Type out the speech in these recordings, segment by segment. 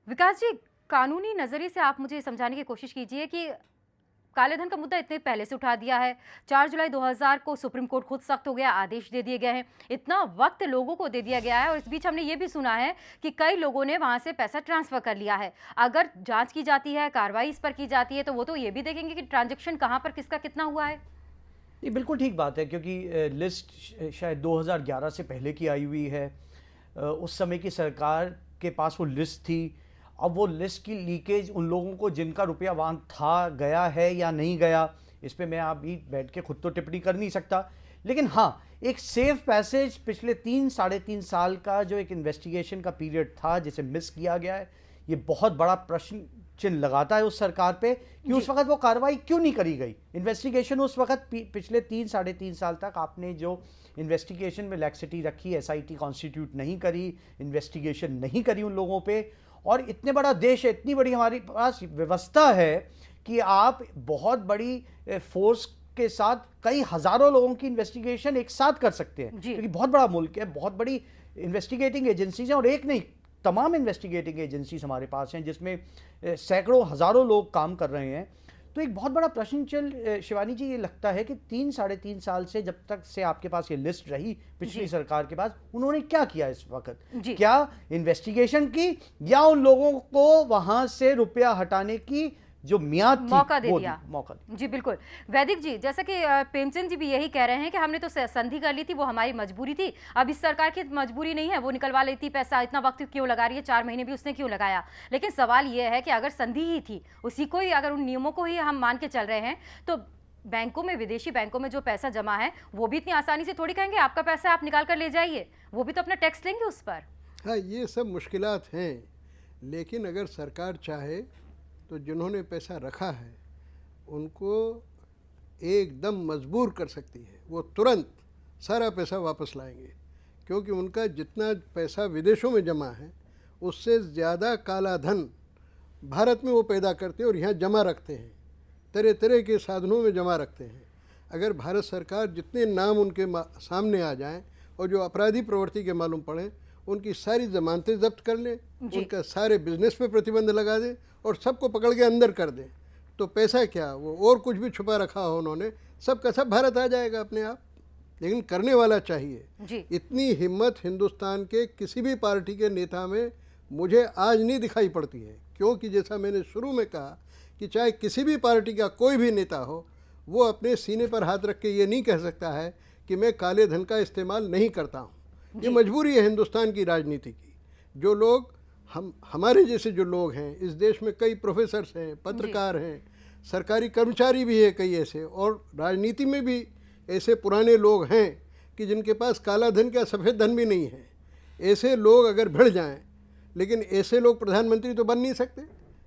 विकास जी, कानूनी नजरिए से आप मुझे समझाने की कोशिश कीजिए कि काले धन का मुद्दा इतने पहले से उठा दिया है। 4 जुलाई 2000 को सुप्रीम कोर्ट खुद सख्त हो गया, आदेश दे दिए गए हैं, इतना वक्त लोगों को दे दिया गया है और इस बीच हमने ये भी सुना है कि कई लोगों ने वहां से पैसा ट्रांसफर कर लिया है। अगर जांच की जाती है, कार्रवाई इस पर की जाती है, तो वो तो ये भी देखेंगे कि ट्रांजेक्शन कहां पर किसका कितना हुआ है। ये बिल्कुल ठीक बात है, क्योंकि लिस्ट शायद 2011 से पहले की आई हुई है। उस समय की सरकार के पास वो लिस्ट थी। अब वो लिस्ट की लीकेज उन लोगों को जिनका रुपया वहाँ था गया है या नहीं गया, इस पे मैं अभी बैठ के खुद तो टिप्पणी कर नहीं सकता। लेकिन हाँ, एक सेफ पैसेज पिछले 3-3.5 साल का जो एक इन्वेस्टिगेशन का पीरियड था जिसे मिस किया गया है, ये बहुत बड़ा प्रश्न चिन्ह लगाता है उस सरकार पे कि उस वक्त वो कार्रवाई क्यों नहीं करी गई। इन्वेस्टिगेशन उस वक्त पिछले 3-3.5 साल तक आपने जो इन्वेस्टिगेशन में लैक्सिटी रखी, एसआईटी कॉन्स्टिट्यूट नहीं करी, इन्वेस्टिगेशन नहीं करी उन लोगों पे। और इतने बड़ा देश है, इतनी बड़ी हमारे पास व्यवस्था है कि आप बहुत बड़ी फोर्स के साथ कई हजारों लोगों की इन्वेस्टिगेशन एक साथ कर सकते हैं, क्योंकि बहुत बड़ा मुल्क है, बहुत बड़ी इन्वेस्टिगेटिंग एजेंसीज हैं और एक नहीं, तमाम इन्वेस्टिगेटिंग एजेंसीज हमारे पास हैं जिसमें सैकड़ों हजारों लोग काम कर रहे हैं। तो एक बहुत बड़ा प्रश्न चल शिवानी जी ये लगता है कि 3-3.5 साल से जब तक से आपके पास ये लिस्ट रही पिछली सरकार के पास, उन्होंने क्या किया इस वक्त? क्या इन्वेस्टिगेशन की या उन लोगों को वहां से रुपया हटाने की जो मियाद थी मौका दे दिया? मौका दिया। जी बिल्कुल। वैदिक जी, जैसा कि प्रेमचंद जी भी यही कह रहे हैं कि हमने तो संधि कर ली थी, वो हमारी मजबूरी थी। अब इस सरकार की मजबूरी नहीं है, वो निकलवा लेती पैसा, इतना वक्त क्यों लगा रही है, 4 महीने भी उसने क्यों लगाया। लेकिन सवाल ये है कि अगर संधि ही थी, उसी को ही, अगर उन नियमों को ही हम मान के चल रहे हैं, तो बैंकों में, विदेशी बैंकों में जो पैसा जमा है, वो भी इतनी आसानी से थोड़ी कहेंगे आपका पैसा आप निकाल कर ले जाइए, वो भी तो अपना टैक्स लेंगे उस पर। हाँ, ये सब मुश्किलात हैं, लेकिन अगर सरकार चाहे तो जिन्होंने पैसा रखा है उनको एकदम मजबूर कर सकती है। वो तुरंत सारा पैसा वापस लाएंगे, क्योंकि उनका जितना पैसा विदेशों में जमा है उससे ज़्यादा काला धन भारत में वो पैदा करते हैं और यहाँ जमा रखते हैं, तरह तरह के साधनों में जमा रखते हैं। अगर भारत सरकार जितने नाम उनके सामने आ जाएं और जो अपराधी प्रवृत्ति के मालूम पड़ें, उनकी सारी जमानतें जब्त कर लें, उनका सारे बिजनेस पे प्रतिबंध लगा दें और सबको पकड़ के अंदर कर दें, तो पैसा क्या, वो और कुछ भी छुपा रखा हो उन्होंने, सब का सब भारत आ जाएगा अपने आप। लेकिन करने वाला चाहिए। इतनी हिम्मत हिंदुस्तान के किसी भी पार्टी के नेता में मुझे आज नहीं दिखाई पड़ती है, क्योंकि जैसा मैंने शुरू में कहा कि चाहे किसी भी पार्टी का कोई भी नेता हो, वो अपने सीने पर हाथ रख के ये नहीं कह सकता है कि मैं काले धन का इस्तेमाल नहीं करता हूँ। ये मजबूरी है हिंदुस्तान की राजनीति की। जो लोग हमारे जैसे जो लोग हैं इस देश में, कई प्रोफेसर्स हैं, पत्रकार हैं, सरकारी कर्मचारी भी है कई ऐसे, और राजनीति में भी ऐसे पुराने लोग हैं कि जिनके पास काला धन क्या सफ़ेद धन भी नहीं है। ऐसे लोग अगर भिड़ जाएं, लेकिन ऐसे लोग प्रधानमंत्री तो बन नहीं सकते,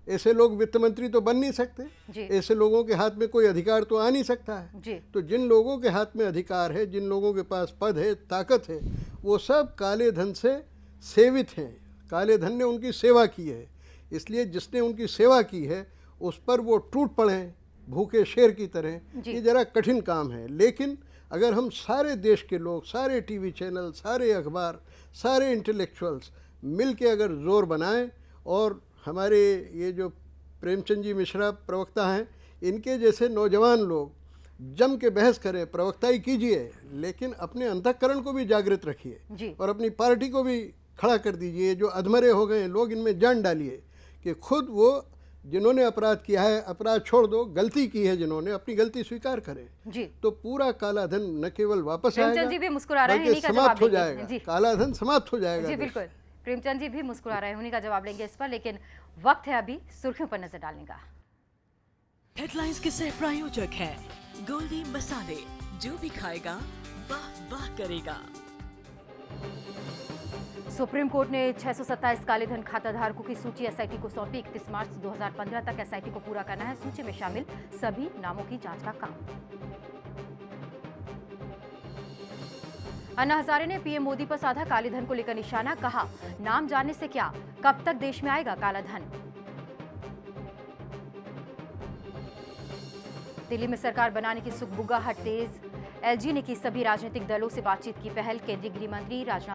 ऐसे लोग वित्त मंत्री तो बन नहीं सकते, ऐसे लोगों के हाथ में कोई अधिकार तो आ नहीं सकता है। तो जिन लोगों के हाथ में अधिकार है, जिन लोगों के पास पद है, ताकत है, वो सब काले धन से सेवित हैं। काले धन ने उनकी सेवा की है, इसलिए जिसने उनकी सेवा की है उस पर वो टूट पड़े भूखे शेर की तरह। ये ज़रा कठिन काम है, लेकिन अगर हम सारे देश के लोग, सारे टीवी चैनल, सारे अखबार, सारे इंटेलेक्चुअल्स मिल के अगर जोर बनाएं, और हमारे ये जो प्रेमचंद जी मिश्रा प्रवक्ता हैं, इनके जैसे नौजवान लोग जम के बहस करें, प्रवक्ताई कीजिए, लेकिन अपने अंतःकरण को भी जागृत रखिए और अपनी पार्टी को भी खड़ा कर दीजिए। जो अधमरे हो गए लोग, इनमें जान डालिए कि खुद वो जिन्होंने अपराध किया है, अपराध छोड़ दो, गलती की है जिन्होंने, अपनी गलती स्वीकार करें, तो पूरा काला धन न केवल वापस आएगा बल्कि समाप्त हो जाएगा। काला धन समाप्त हो जाएगा। जी बिल्कुल, प्रेमचंद जी भी मुस्कुरा रहे हैं, उन्हीं का जवाब लेंगे इस पर, लेकिन वक्त है अभी सुर्खियों पर नजर डालने का। हेडलाइंस के सह प्रायोजक हैं गोल्डी मसाले, जो भी खाएगा वाह वाह करेगा। सुप्रीम कोर्ट ने 627 काले धन खाता धारकों की सूची एसआईटी को सौंपी। 31 मार्च 2015 तक एसआईटी को पूरा करना है सूची में शामिल सभी नामों की जांच का काम। अन्ना हजारे ने पीएम मोदी पर साधा काले धन को लेकर निशाना, कहा नाम जानने से क्या, कब तक देश में आएगा काला धन। दिल्ली में सरकार बनाने की सुगबुगाहट तेज, एलजी ने की सभी राजनीतिक दलों से बातचीत की पहल। केंद्रीय गृह मंत्री राजनाथ